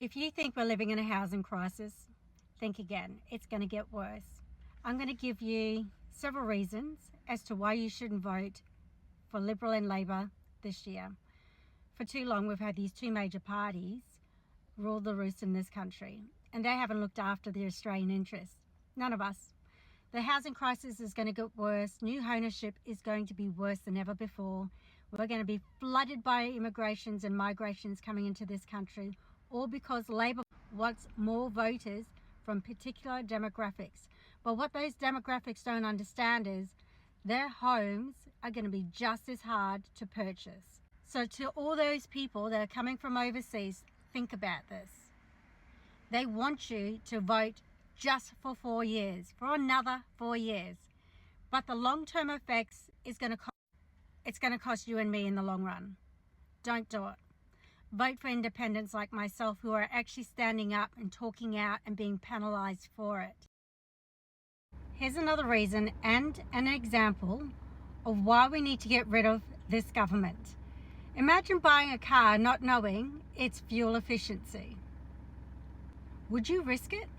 If you think we're living in a housing crisis, think again. It's going to get worse. I'm going to give you several reasons as to why you shouldn't vote for Liberal and Labor this year. For too long, we've had these two major parties rule the roost in this country, and they haven't looked after the Australian interests. None of us. The housing crisis is going to get worse. New ownership is going to be worse than ever before. We're going to be flooded by immigrations and migrations coming into this country, all because Labor wants more voters from particular demographics. But what those demographics don't understand is their homes are going to be just as hard to purchase. So to all those people that are coming from overseas, think about this. They want you to vote just for 4 years, for another 4 years. But the long-term effects is going to cost you and me in the long run. Don't do it. Vote for independents like myself who are actually standing up and talking out and being penalised for it. Here's another reason and an example of why we need to get rid of this government. Imagine buying a car not knowing its fuel efficiency. Would you risk it?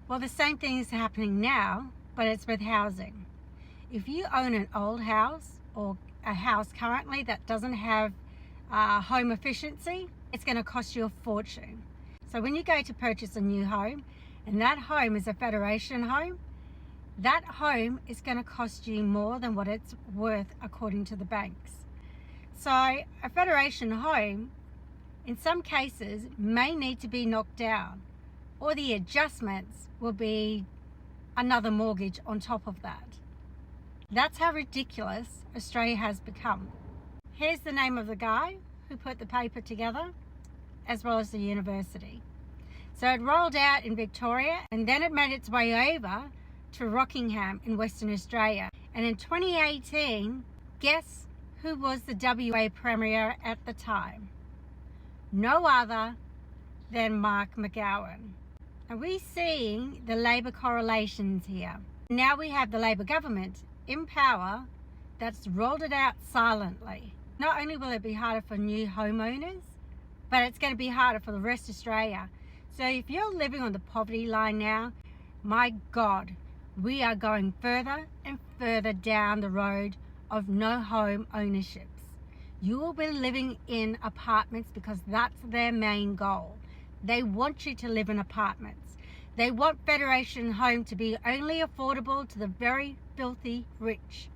Well, the same thing is happening now, but it's with housing. If you own an old house or a house currently that doesn't have home efficiency, it's going to cost you a fortune. So when you go to purchase a new home and that home is a Federation home, that home is going to cost you more than what it's worth according to the banks. So a Federation home in some cases may need to be knocked down, or the adjustments will be another mortgage on top of that. That's how ridiculous Australia has become. Here's the name of the guy who put the paper together, as well as the university. So it rolled out in Victoria, and then it made its way over to Rockingham in Western Australia. And in 2018, guess who was the WA Premier at the time? No other than Mark McGowan. Are we seeing the Labor correlations here? Now we have the Labor government in power that's rolled it out silently. Not only will it be harder for new homeowners, but it's going to be harder for the rest of Australia. So if you're living on the poverty line now, my God, we are going further and further down the road of no home ownerships. You will be living in apartments because that's their main goal. They want you to live in apartments. They want Federation Home to be only affordable to the very filthy rich.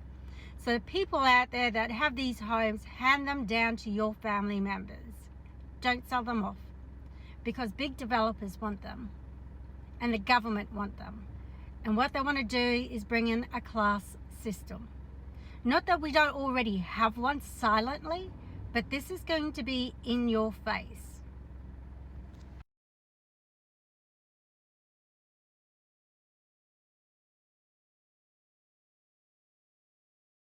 So the people out there that have these homes, hand them down to your family members. Don't sell them off, because big developers want them and the government want them. And what they want to do is bring in a class system. Not that we don't already have one silently, but this is going to be in your face.